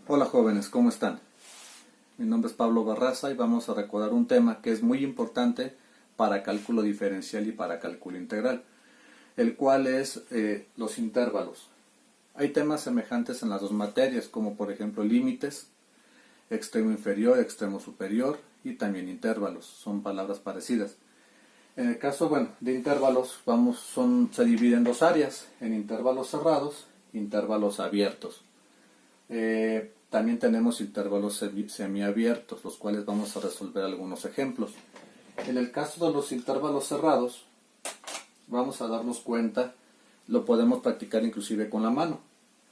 Hola jóvenes, ¿cómo están? Mi nombre es Pablo Barraza y vamos a recordar un tema que es muy importante para cálculo diferencial y para cálculo integral, el cual es los intervalos. Hay temas semejantes en las dos materias, como por ejemplo límites, extremo inferior, extremo superior y también intervalos, son palabras parecidas. En el caso de intervalos, se divide en dos áreas, en intervalos cerrados e intervalos abiertos. También tenemos intervalos semiabiertos, los cuales vamos a resolver algunos ejemplos. En el caso de los intervalos cerrados, vamos a darnos cuenta, lo podemos practicar inclusive con la mano,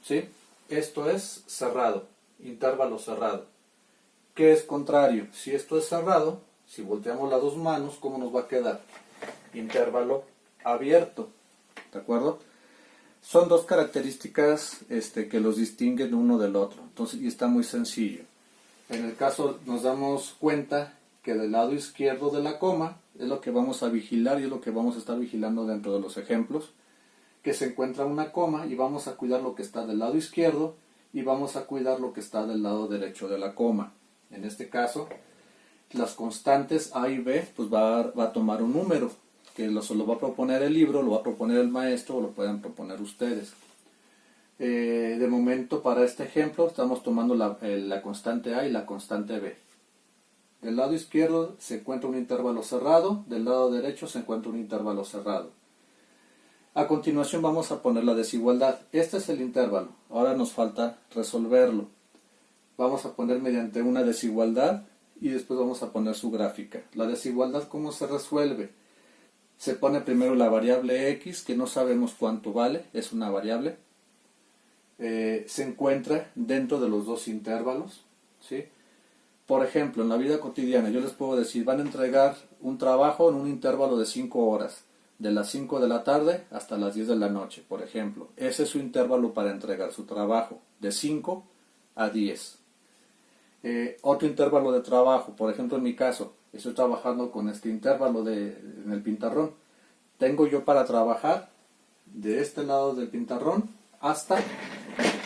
¿sí? Esto es cerrado, intervalo cerrado. ¿Qué es contrario? Si esto es cerrado, si volteamos las dos manos, ¿cómo nos va a quedar? Intervalo abierto, ¿de acuerdo? Son dos características que los distinguen uno del otro, entonces, y está muy sencillo. En el caso nos damos cuenta que del lado izquierdo de la coma es lo que vamos a vigilar y es lo que vamos a estar vigilando dentro de los ejemplos, que se encuentra una coma y vamos a cuidar lo que está del lado izquierdo y vamos a cuidar lo que está del lado derecho de la coma. En este caso, las constantes A y B pues va a tomar un número, que se lo va a proponer el libro, lo va a proponer el maestro o lo pueden proponer ustedes. De momento, para este ejemplo, estamos tomando la constante A y la constante B. Del lado izquierdo se encuentra un intervalo cerrado, del lado derecho se encuentra un intervalo cerrado. A continuación vamos a poner la desigualdad. Este es el intervalo, ahora nos falta resolverlo. Vamos a poner mediante una desigualdad y después vamos a poner su gráfica. La desigualdad, ¿cómo se resuelve? Se pone primero la variable x, que no sabemos cuánto vale, es una variable. Se encuentra dentro de los dos intervalos, ¿sí? Por ejemplo, en la vida cotidiana yo les puedo decir, van a entregar un trabajo en un intervalo de 5 horas, de las 5 de la tarde hasta las 10 de la noche, por ejemplo. Ese es su intervalo para entregar su trabajo, de 5 a 10. Otro intervalo de trabajo, por ejemplo en mi caso, estoy trabajando con este intervalo en el pintarrón. Tengo yo para trabajar de este lado del pintarrón hasta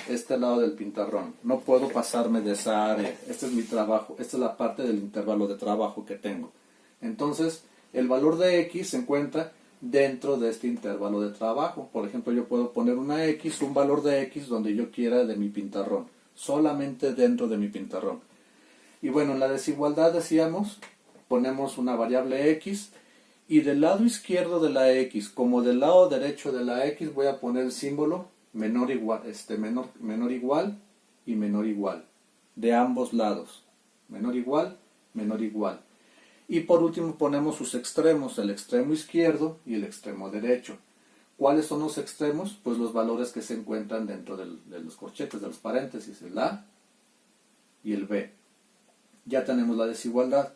este lado del pintarrón. No puedo pasarme de esa área. Este es mi trabajo, esta es la parte del intervalo de trabajo que tengo. Entonces, el valor de x se encuentra dentro de este intervalo de trabajo. Por ejemplo, yo puedo poner una x, un valor de x donde yo quiera de mi pintarrón, solamente dentro de mi pintarrón. Y bueno, en la desigualdad decíamos, ponemos una variable x y del lado izquierdo de la x como del lado derecho de la x voy a poner el símbolo menor igual y menor igual de ambos lados, menor igual. Y por último ponemos sus extremos, el extremo izquierdo y el extremo derecho. ¿Cuáles son los extremos? Pues los valores que se encuentran dentro de los corchetes, de los paréntesis, el A y el B. Ya tenemos la desigualdad.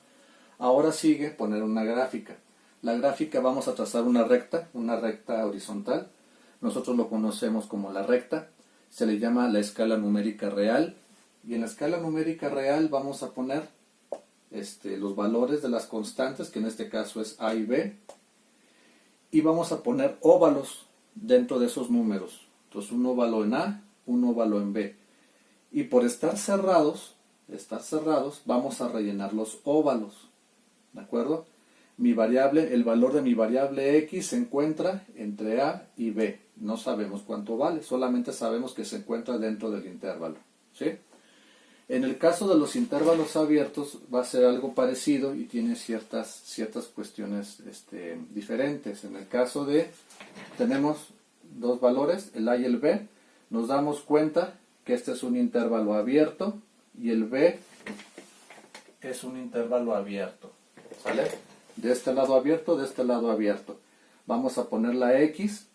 Ahora sigue poner una gráfica. La gráfica vamos a trazar una recta horizontal. Nosotros lo conocemos como la recta. Se le llama la escala numérica real. Y en la escala numérica real vamos a poner los valores de las constantes, que en este caso es A y B. Y vamos a poner óvalos dentro de esos números. Entonces un óvalo en A, un óvalo en B. Y por estar cerrados, vamos a rellenar los óvalos. ¿De acuerdo? El valor de mi variable x se encuentra entre A y B. No sabemos cuánto vale, solamente sabemos que se encuentra dentro del intervalo, ¿sí? En el caso de los intervalos abiertos va a ser algo parecido y tiene ciertas cuestiones diferentes. En el caso tenemos dos valores, el A y el B, nos damos cuenta que este es un intervalo abierto y el B es un intervalo abierto, ¿sale? De este lado abierto, de este lado abierto. Vamos a poner la X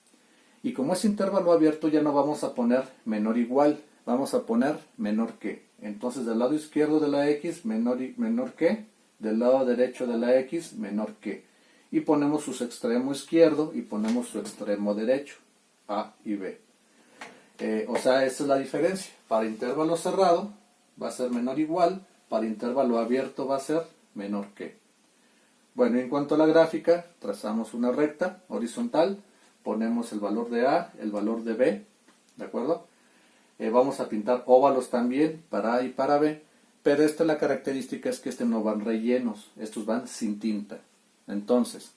y como es intervalo abierto ya no vamos a poner menor igual, vamos a poner menor que. Entonces del lado izquierdo de la X menor que, del lado derecho de la X menor que. Y ponemos su extremo izquierdo y ponemos su extremo derecho, A y B. O sea, esta es la diferencia. Para intervalo cerrado va a ser menor igual, para intervalo abierto va a ser menor que. Bueno, en cuanto a la gráfica, trazamos una recta horizontal, ponemos el valor de A, el valor de B, ¿de acuerdo? Vamos a pintar óvalos también para A y para B, pero la característica es que no van rellenos, estos van sin tinta. Entonces,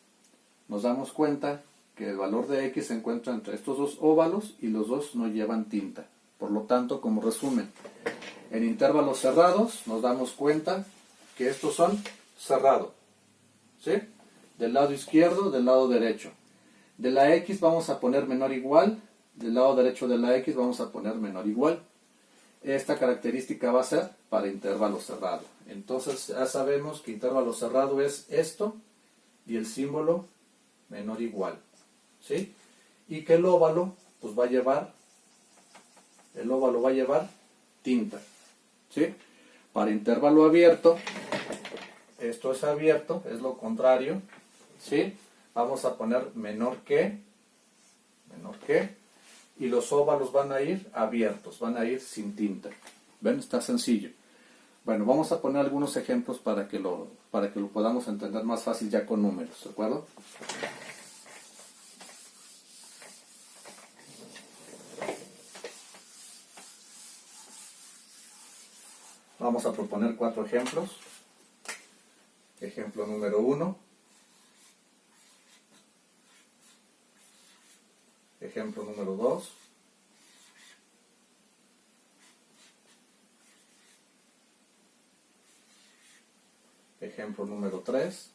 nos damos cuenta que el valor de X se encuentra entre estos dos óvalos y los dos no llevan tinta. Por lo tanto, como resumen, en intervalos cerrados nos damos cuenta que estos son cerrados, ¿sí? Del lado izquierdo, del lado derecho. De la X vamos a poner menor o igual, del lado derecho de la X vamos a poner menor o igual. Esta característica va a ser para intervalo cerrado. Entonces ya sabemos que intervalo cerrado es esto y el símbolo menor o igual, ¿sí? Y que el óvalo pues va a llevar tinta, ¿sí? Para intervalo abierto, esto es abierto, es lo contrario, ¿sí? Vamos a poner menor que, y los óvalos van a ir abiertos, van a ir sin tinta. ¿Ven? Está sencillo. Bueno, vamos a poner algunos ejemplos para que lo podamos entender más fácil ya con números, ¿de acuerdo? Vamos a proponer 4 ejemplos. Ejemplo número 1. Ejemplo número 2. Ejemplo número 3.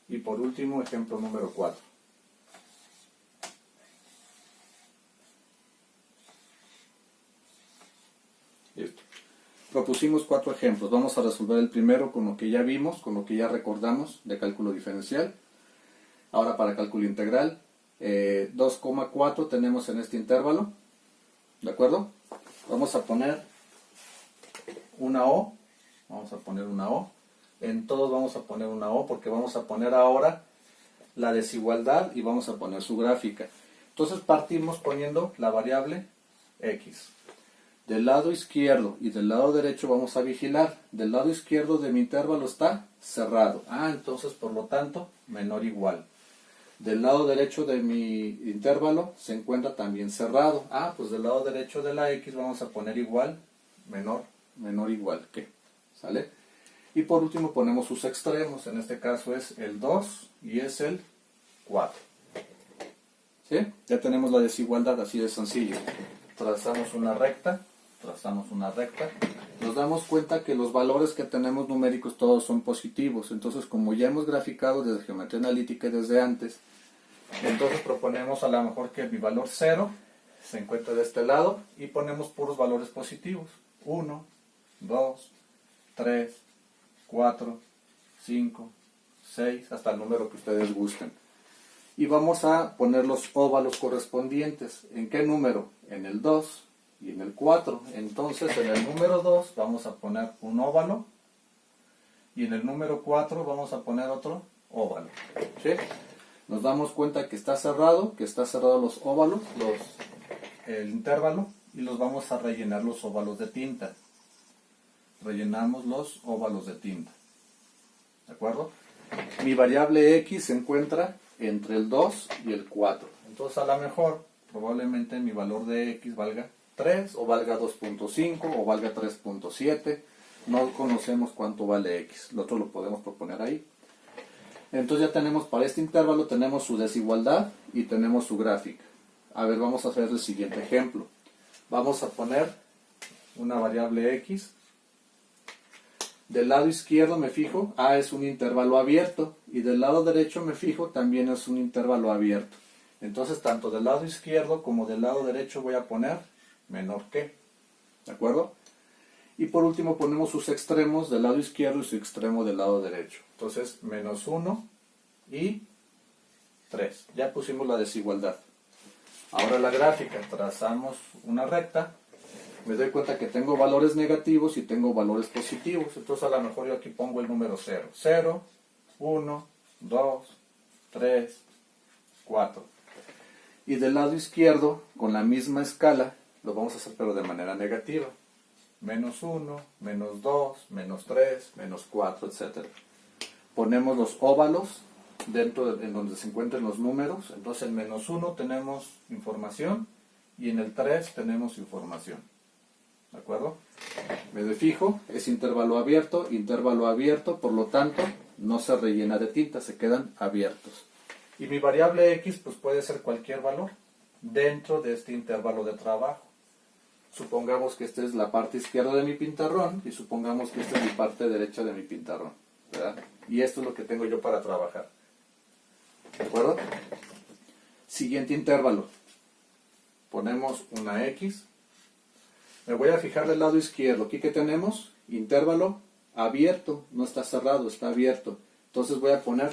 Y por último, ejemplo número 4. Listo. Propusimos 4 ejemplos. Vamos a resolver el primero con lo que ya vimos, con lo que ya recordamos de cálculo diferencial. Ahora para cálculo integral, 2,4 tenemos en este intervalo. ¿De acuerdo? Vamos a poner una O. Vamos a poner una O. En todos vamos a poner una O porque vamos a poner ahora la desigualdad y vamos a poner su gráfica. Entonces partimos poniendo la variable X. Del lado izquierdo y del lado derecho vamos a vigilar. Del lado izquierdo de mi intervalo está cerrado. Entonces por lo tanto menor o igual. Del lado derecho de mi intervalo se encuentra también cerrado. Pues del lado derecho de la X vamos a poner igual, menor o igual que. ¿Sale? Y por último ponemos sus extremos. En este caso es el 2 y es el 4. ¿Sí? Ya tenemos la desigualdad, así de sencillo. Trazamos una recta. Nos damos cuenta que los valores que tenemos numéricos todos son positivos. Entonces, como ya hemos graficado desde geometría analítica y desde antes, entonces proponemos a lo mejor que mi valor 0 se encuentre de este lado y ponemos puros valores positivos. 1, 2, 3, 4, 5, 6, hasta el número que ustedes gusten. Y vamos a poner los óvalos correspondientes. ¿En qué número? En el 2 y en el 4. Entonces en el número 2 vamos a poner un óvalo y en el número 4 vamos a poner otro óvalo. ¿Sí? Nos damos cuenta que está cerrado los óvalos, el intervalo, y los vamos a rellenar los óvalos de tinta. Rellenamos los óvalos de tinta. ¿De acuerdo? Mi variable X se encuentra entre el 2 y el 4. Entonces a lo mejor, probablemente mi valor de X valga 3, o valga 2.5, o valga 3.7. No conocemos cuánto vale X. Lo otro lo podemos proponer ahí. Entonces ya tenemos para este intervalo, tenemos su desigualdad y tenemos su gráfica. A ver, vamos a hacer el siguiente ejemplo. Vamos a poner una variable X. Del lado izquierdo me fijo, es un intervalo abierto. Y del lado derecho me fijo, también es un intervalo abierto. Entonces, tanto del lado izquierdo como del lado derecho voy a poner menor que. ¿De acuerdo? Y por último ponemos sus extremos del lado izquierdo y su extremo del lado derecho. Entonces, menos 1 y 3. Ya pusimos la desigualdad. Ahora la gráfica. Trazamos una recta. Me doy cuenta que tengo valores negativos y tengo valores positivos. Entonces a lo mejor yo aquí pongo el número 0. 0, 1, 2, 3, 4. Y del lado izquierdo, con la misma escala, lo vamos a hacer pero de manera negativa. Menos 1, menos 2, menos 3, menos 4, etc. ponemos los óvalos en donde se encuentran los números. Entonces en -1 tenemos información y en el 3 tenemos información. ¿De acuerdo? Me fijo, es intervalo abierto, por lo tanto no se rellena de tinta, se quedan abiertos. Y mi variable X pues puede ser cualquier valor dentro de este intervalo de trabajo. Supongamos que esta es la parte izquierda de mi pintarrón y supongamos que esta es mi parte derecha de mi pintarrón, ¿verdad? Y esto es lo que tengo yo para trabajar. ¿De acuerdo? Siguiente intervalo. Ponemos una X. Me voy a fijar del lado izquierdo. Aquí que tenemos intervalo abierto, no está cerrado, está abierto. Entonces voy a poner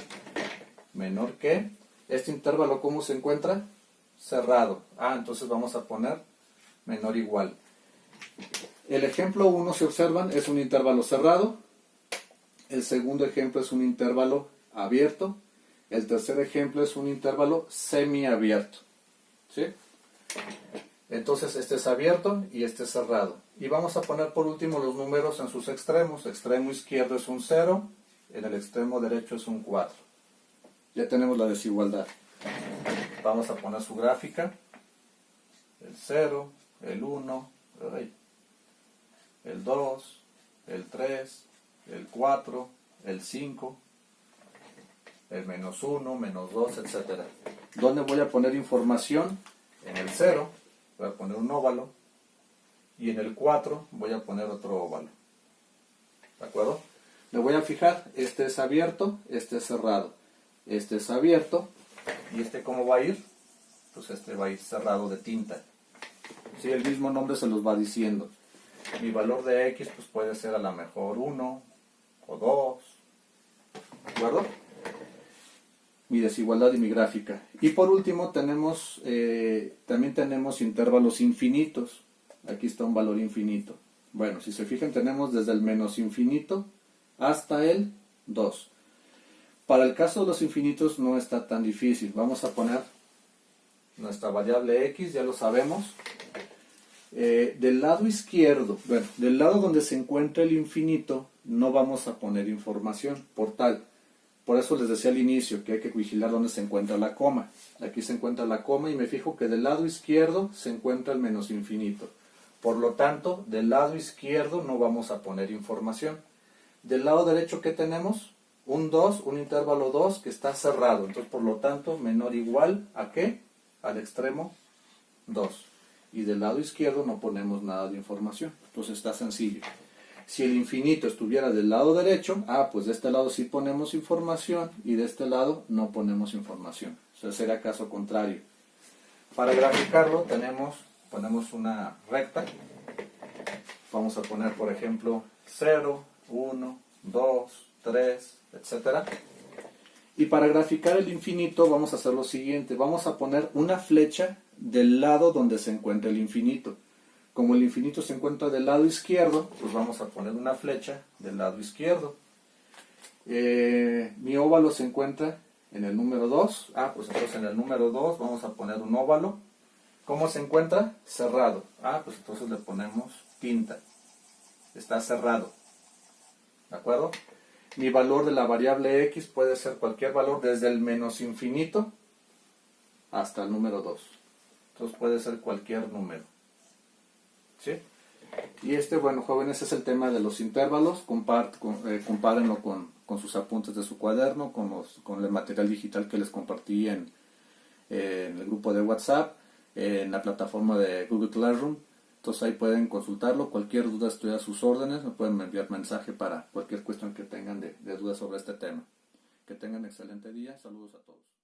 menor que. Este intervalo, ¿cómo se encuentra? Cerrado. Entonces vamos a poner menor igual. El ejemplo 1, si observan, es un intervalo cerrado. El segundo ejemplo es un intervalo abierto. El tercer ejemplo es un intervalo semiabierto. ¿Sí? Entonces este es abierto y este es cerrado. Y vamos a poner por último los números en sus extremos. Extremo izquierdo es un 0, en el extremo derecho es un 4. Ya tenemos la desigualdad. Vamos a poner su gráfica. El 0, el 1, el 2, el 3, el 4, el 5, el -1, -2, etc. ¿Dónde voy a poner información? En el 0 voy a poner un óvalo y en el 4 voy a poner otro óvalo. ¿De acuerdo? Me voy a fijar, este es abierto, este es cerrado. Este es abierto y este ¿cómo va a ir? Pues este va a ir cerrado de tinta. Sí, el mismo nombre se los va diciendo. Mi valor de X pues puede ser a lo mejor 1 o 2. ¿De acuerdo? Mi desigualdad y mi gráfica. Y por último también tenemos intervalos infinitos. Aquí está un valor infinito. Bueno, si se fijan tenemos desde el menos infinito hasta el 2. Para el caso de los infinitos no está tan difícil. Vamos a poner nuestra variable X, ya lo sabemos. Del lado izquierdo, bueno, del lado donde se encuentra el infinito, no vamos a poner información Por eso les decía al inicio que hay que vigilar dónde se encuentra la coma. Aquí se encuentra la coma y me fijo que del lado izquierdo se encuentra el menos infinito. Por lo tanto, del lado izquierdo no vamos a poner información. Del lado derecho, ¿qué tenemos? Un 2, un intervalo 2 que está cerrado. Entonces, por lo tanto, menor o igual ¿a qué? Al extremo 2. Y del lado izquierdo no ponemos nada de información. Entonces está sencillo. Si el infinito estuviera del lado derecho, pues de este lado sí ponemos información y de este lado no ponemos información. Eso será caso contrario. Para graficarlo ponemos una recta. Vamos a poner, por ejemplo, 0, 1, 2, 3, etc. Y para graficar el infinito vamos a hacer lo siguiente. Vamos a poner una flecha del lado donde se encuentra el infinito. Como el infinito se encuentra del lado izquierdo, pues vamos a poner una flecha del lado izquierdo. Mi óvalo se encuentra en el número 2. Pues entonces en el número 2 vamos a poner un óvalo. ¿Cómo se encuentra? Cerrado. Pues entonces le ponemos tinta. Está cerrado. ¿De acuerdo? Mi valor de la variable X puede ser cualquier valor desde el menos infinito hasta el número 2. Entonces puede ser cualquier número. ¿Sí? Y bueno, jóvenes, es el tema de los intervalos. Compárenlo con sus apuntes de su cuaderno, con el material digital que les compartí en el grupo de WhatsApp, en la plataforma de Google Classroom. Entonces ahí pueden consultarlo. Cualquier duda estoy a sus órdenes. Me pueden enviar mensaje para cualquier cuestión que tengan de dudas sobre este tema. Que tengan excelente día. Saludos a todos.